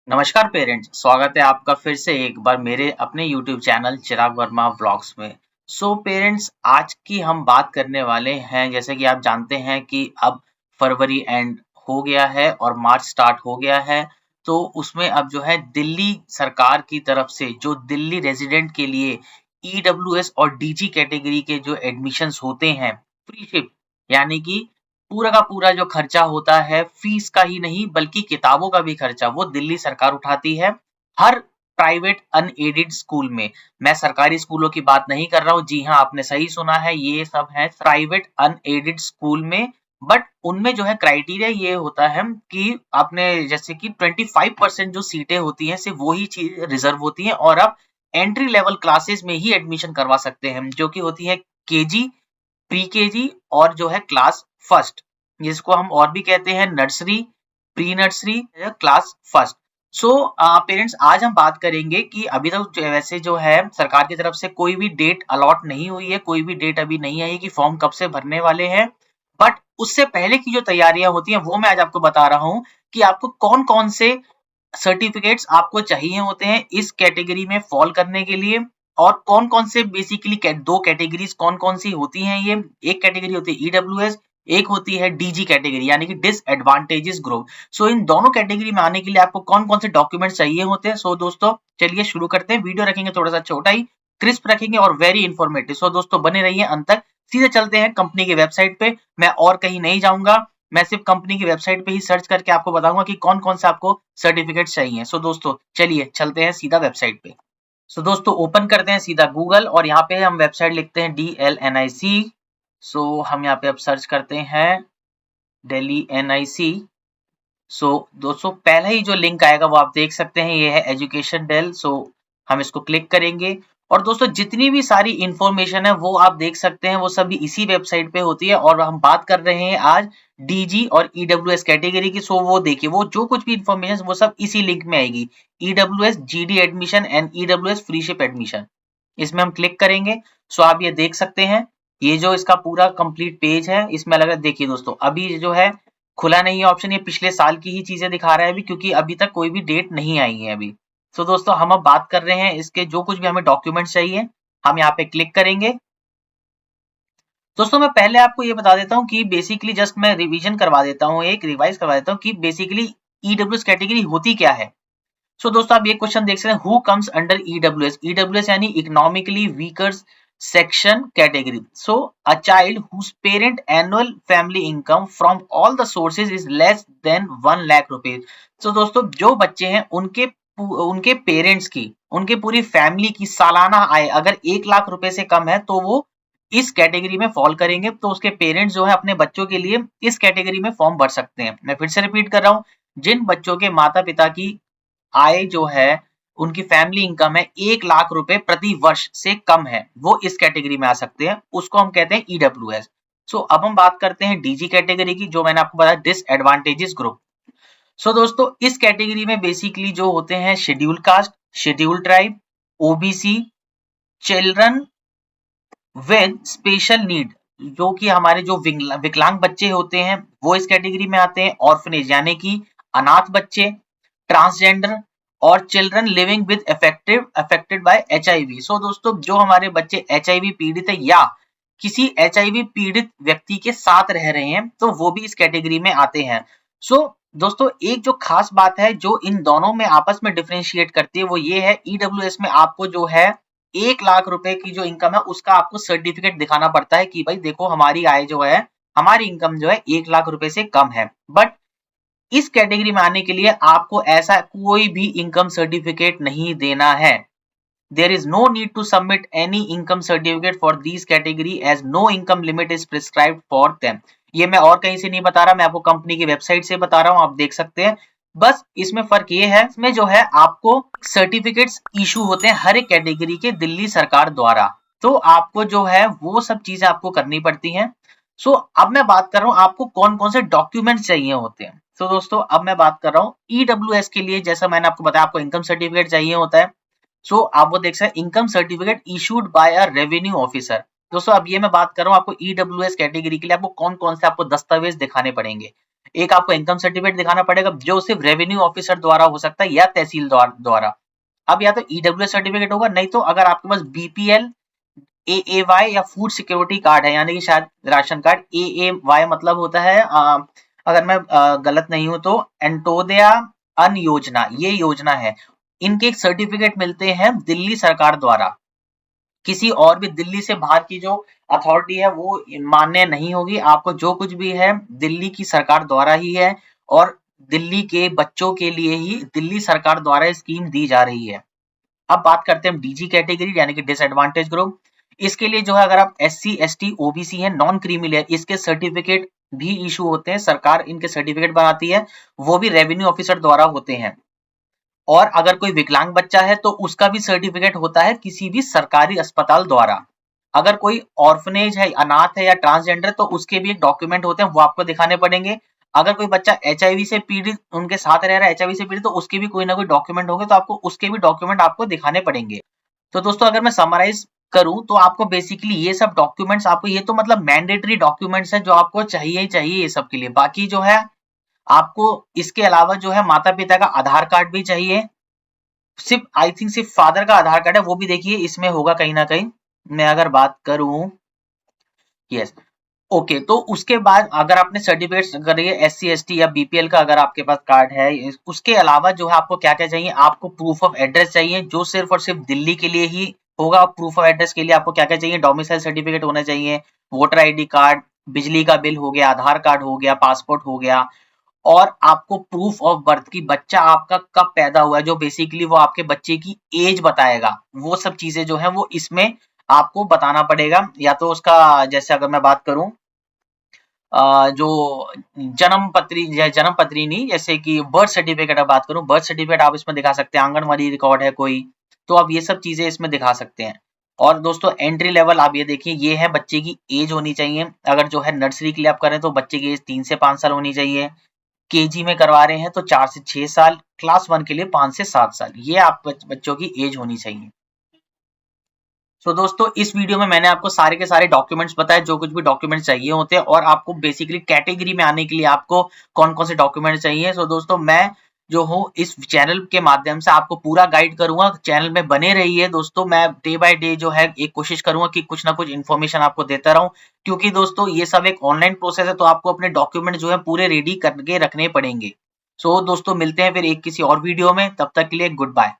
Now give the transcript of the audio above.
नमस्कार पेरेंट्स, स्वागत है आपका फिर से एक बार मेरे अपने YouTube चैनल चिराग वर्मा व्लॉग्स में। पेरेंट्स, आज की हम बात करने वाले हैं, जैसे कि आप जानते हैं कि अब फरवरी एंड हो गया है और मार्च स्टार्ट हो गया है। तो उसमें अब जो है दिल्ली सरकार की तरफ से जो दिल्ली रेजिडेंट के लिए ईडब्ल्यूएस और डीजी कैटेगरी के जो एडमिशन्स होते हैं फ्री शिप, यानी कि पूरा का पूरा जो खर्चा होता है फीस का ही नहीं बल्कि किताबों का भी खर्चा वो दिल्ली सरकार उठाती है हर प्राइवेट अनएडेड स्कूल में। मैं सरकारी स्कूलों की बात नहीं कर रहा हूँ, जी हाँ आपने सही सुना है, ये सब है प्राइवेट अनएडेड स्कूल में। बट उनमें जो है क्राइटेरिया ये होता है कि आपने जैसे कि 25% जो सीटें होती हैं सिर्फ वही चीज रिजर्व होती हैं और आप एंट्री लेवल क्लासेस में ही एडमिशन करवा सकते हैं, जो कि होती है केजी, प्री केजी और जो है क्लास फर्स्ट, जिसको हम और भी कहते हैं nursery, pre nursery, class first. Parents, आज हम बात करेंगे कि अभी तक वैसे जो है सरकार की तरफ से कोई भी डेट अलॉट नहीं हुई है, कोई भी डेट अभी नहीं आई कि फॉर्म कब से भरने वाले हैं। बट उससे पहले की जो तैयारियां होती हैं वो मैं आज आपको बता रहा हूँ कि आपको कौन कौन से सर्टिफिकेट्स आपको चाहिए होते हैं इस कैटेगरी में फॉल करने के लिए, और कौन-कौन से बेसिकली दो कैटेगरीज कौन-कौन सी होती हैं ये। एक कैटेगरी होती है ईडब्ल्यूएस, एक होती है डीजी कैटेगरी यानी कि डिसएडवांटेजेस ग्रुप। इन दोनों कैटेगरी में आने के लिए आपको कौन-कौन से डॉक्यूमेंट्स चाहिए होते हैं। दोस्तों चलिए शुरू करते हैं। वीडियो रखेंगे थोड़ा सा छोटा ही, क्रिस्प रखेंगे और वेरी इंफॉर्मेटिव। दोस्तों बने रहिए अंत तक। सीधे चलते हैं कंपनी की वेबसाइट पे, मैं और कहीं नहीं जाऊंगा, मैं सिर्फ कंपनी की वेबसाइट पे ही सर्च करके आपको बताऊंगा कि कौन कौन से आपको सर्टिफिकेट चाहिए। दोस्तों चलिए चलते हैं सीधा वेबसाइट पे। दोस्तों ओपन करते हैं सीधा गूगल और यहाँ पे हम वेबसाइट लिखते हैं DLNIC। हम यहाँ पे अब सर्च करते हैं दिल्ली NIC। दोस्तों पहला ही जो लिंक आएगा वो आप देख सकते हैं, ये है एजुकेशन डेल। हम इसको क्लिक करेंगे और दोस्तों जितनी भी सारी इंफॉर्मेशन है वो आप देख सकते हैं, वो सभी इसी वेबसाइट पे होती है। और हम बात कर रहे हैं आज डीजी और ईडब्ल्यूएस कैटेगरी की। वो देखिए, वो जो कुछ भी इंफॉर्मेशन वो सब इसी लिंक में आएगी, EWS GD admission and EWS free ship admission. इसमें हम क्लिक करेंगे। आप ये देख सकते हैं, ये जो इसका पूरा कंप्लीट पेज है इसमें अलग, देखिए दोस्तों अभी जो है खुला नहीं है ऑप्शन, ये पिछले साल की ही चीजें दिखा रहा है अभी, क्योंकि अभी तक कोई भी डेट नहीं आई है अभी। दोस्तों हम अब बात कर रहे हैं इसके जो कुछ भी हमें डॉक्यूमेंट्स चाहिए, हम यहाँ पे क्लिक करेंगे। दोस्तों मैं पहले आपको ये बता देता हूँ कि बेसिकली जस्ट मैं रिवीजन करवा देता हूँ, एक रिवाइज करवा देता हूँ कि बेसिकली ईडब्ल्यूएस कैटेगरी होती क्या है। दोस्तों आप ये क्वेश्चन देख सकते हैं, who comes under EWS. EWS यानी economically weaker section category. A child whose parent annual family income from all the sources is less than 1 lakh rupees. दोस्तों जो बच्चे हैं उनके पेरेंट्स की, उनके पूरी फैमिली की सालाना आय अगर 1 लाख रुपए से कम है तो वो इस कैटेगरी में फॉल करेंगे। तो उसके पेरेंट्स जो है अपने बच्चों के लिए इस कैटेगरी में फॉर्म भर सकते हैं। मैं फिर से रिपीट कर रहा हूँ, जिन बच्चों के माता पिता की आय जो है, उनकी फैमिली इनकम है 1 लाख रुपए प्रति वर्ष से कम है, वो इस कैटेगरी में आ सकते हैं, उसको हम कहते हैं ईडब्ल्यूएस। अब हम बात करते हैं डीजी कैटेगरी की, जो मैंने आपको बताया डिसएडवांटेजेस ग्रुप। दोस्तों इस कैटेगरी में बेसिकली जो होते हैं schedule caste, schedule tribe, OBC, children with special need, जो कि हमारे जो विकलांग बच्चे होते हैं वो इस कैटेगरी में आते हैं, ऑर्फनेज यानी कि अनाथ बच्चे, ट्रांसजेंडर और children living with affected by HIV। दोस्तों जो हमारे बच्चे HIV पीड़ित है या किसी HIV पीड़ित व्यक्ति के साथ रह रहे हैं तो वो भी इस कैटेगरी में आते हैं। दोस्तों एक जो खास बात है जो इन दोनों में आपस में डिफरेंशिएट करती है वो ये है, ईडब्ल्यूएस में आपको जो है 1 लाख रुपए की जो इनकम है उसका आपको सर्टिफिकेट दिखाना पड़ता है कि भाई देखो हमारी आय जो है, हमारी इनकम जो है 1 लाख रुपए से कम है। बट इस कैटेगरी में आने के लिए आपको ऐसा कोई भी इनकम सर्टिफिकेट नहीं देना है। There is no need to submit any income certificate for these category as no income limit is prescribed for them। ये मैं और कहीं से नहीं बता रहा, मैं आपको कंपनी की वेबसाइट से बता रहा हूँ, आप देख सकते हैं। बस इसमें फर्क ये है, इसमें जो है आपको सर्टिफिकेट्स इशू होते हैं हर एक कैटेगरी के दिल्ली सरकार द्वारा, तो आपको जो है वो सब चीजें आपको करनी पड़ती हैं। अब मैं बात कर रहा हूँ आपको कौन कौन से डॉक्यूमेंट्स चाहिए होते हैं। दोस्तों अब मैं बात कर रहा हूँ ईडब्ल्यूएस के लिए, जैसा मैंने आपको बताया आपको इनकम सर्टिफिकेट चाहिए होता है। आप वो देख सकते हैं income certificate issued by a revenue officer. दोस्तों अब ये मैं बात कर रहा हूँ आपको ईडब्ल्यूएस कैटेगरी के लिए आपको कौन कौन से आपको दस्तावेज दिखाने पड़ेंगे। एक आपको इनकम सर्टिफिकेट दिखाना पड़ेगा जो सिर्फ रेवेन्यू ऑफिसर द्वारा हो सकता है या तहसील द्वारा। अब या तो ईडब्ल्यूएस सर्टिफिकेट होगा, नहीं तो अगर आपके पास बीपीएल, एएवाई या फूड सिक्योरिटी कार्ड है, यानी कि शायद राशन कार्ड। एएवाई मतलब होता है अगर मैं गलत नहीं हूं तो एंटोदया अन्न योजना, ये योजना है। इनके सर्टिफिकेट मिलते हैं दिल्ली सरकार द्वारा। किसी और भी दिल्ली से बाहर की जो अथॉरिटी है वो मान्य नहीं होगी। आपको जो कुछ भी है दिल्ली की सरकार द्वारा ही है, और दिल्ली के बच्चों के लिए ही दिल्ली सरकार द्वारा स्कीम दी जा रही है। अब बात करते हैं डीजी कैटेगरी यानी कि डिसएडवांटेज ग्रुप। इसके लिए जो है अगर आप एससी, एसटी, ओबीसी है, नॉन क्रीमी लेयर, इसके सर्टिफिकेट भी इशू होते हैं, सरकार इनके सर्टिफिकेट बनाती है, वो भी रेवेन्यू ऑफिसर द्वारा होते हैं। और अगर कोई विकलांग बच्चा है तो उसका भी सर्टिफिकेट होता है किसी भी सरकारी अस्पताल द्वारा। अगर कोई ऑर्फनेज है, अनाथ है या ट्रांसजेंडर, तो उसके भी एक डॉक्यूमेंट होते हैं, वो आपको दिखाने पड़ेंगे। अगर कोई बच्चा एचआईवी से पीड़ित, उनके साथ रह रहा है एचआईवी से पीड़ित, तो उसके भी कोई ना कोई डॉक्यूमेंट होंगे, तो आपको उसके भी डॉक्यूमेंट आपको दिखाने पड़ेंगे। तो दोस्तों अगर मैं समराइज करूं तो आपको बेसिकली ये सब डॉक्यूमेंट्स, आपको ये तो मतलब मैंडेटरी डॉक्यूमेंट्स है जो आपको चाहिए ही चाहिए ये सब के लिए। बाकी जो है आपको इसके अलावा जो है माता पिता का आधार कार्ड भी चाहिए। सिर्फ आई थिंक सिर्फ फादर का आधार कार्ड है, वो भी देखिए इसमें होगा कहीं ना कहीं। मैं अगर बात करूं, यस, ओके, तो उसके बाद अगर आपने सर्टिफिकेट्स करिए एससी, एसटी या बीपीएल का अगर आपके पास कार्ड है, उसके अलावा जो है आपको क्या क्या चाहिए, आपको प्रूफ ऑफ एड्रेस चाहिए जो सिर्फ और सिर्फ दिल्ली के लिए ही होगा। प्रूफ ऑफ एड्रेस के लिए आपको क्या क्या चाहिए, डोमिसाइल सर्टिफिकेट होना चाहिए, वोटर आईडी कार्ड, बिजली का बिल हो गया, आधार कार्ड हो गया, पासपोर्ट हो गया, और आपको प्रूफ ऑफ बर्थ की बच्चा आपका कब पैदा हुआ है, जो बेसिकली वो आपके बच्चे की एज बताएगा। वो सब चीजें जो है वो इसमें आपको बताना पड़ेगा। या तो उसका, जैसे अगर मैं बात करूं जो जन्म पत्री नहीं, जैसे कि बर्थ सर्टिफिकेट बात करूं, बर्थ सर्टिफिकेट आप इसमें दिखा सकते हैं, आंगनवाड़ी रिकॉर्ड है कोई, तो आप ये सब चीजें इसमें दिखा सकते हैं। और दोस्तों एंट्री लेवल आप ये देखिए, ये है बच्चे की एज होनी चाहिए। अगर जो है नर्सरी के लिए आप करें तो बच्चे की एज 3 से 5 साल होनी चाहिए। केजी में करवा रहे हैं तो 4 से 6 साल, क्लास 1 के लिए 5 से 7 साल, ये आप बच्चों की एज होनी चाहिए। सो दोस्तों इस वीडियो में मैंने आपको सारे के सारे डॉक्यूमेंट्स बताए, जो कुछ भी डॉक्यूमेंट्स चाहिए होते हैं, और आपको बेसिकली कैटेगरी में आने के लिए आपको कौन कौन से डॉक्यूमेंट्स चाहिए। सो दोस्तों मैं जो हूँ इस चैनल के माध्यम से आपको पूरा गाइड करूंगा, चैनल में बने रहिए दोस्तों। मैं डे बाय डे जो है एक कोशिश करूंगा कि कुछ ना कुछ इन्फॉर्मेशन आपको देता रहूं, क्योंकि दोस्तों ये सब एक ऑनलाइन प्रोसेस है, तो आपको अपने डॉक्यूमेंट जो है पूरे रेडी करके रखने पड़ेंगे। सो दोस्तों मिलते हैं फिर एक किसी और वीडियो में, तब तक के लिए गुड बाय।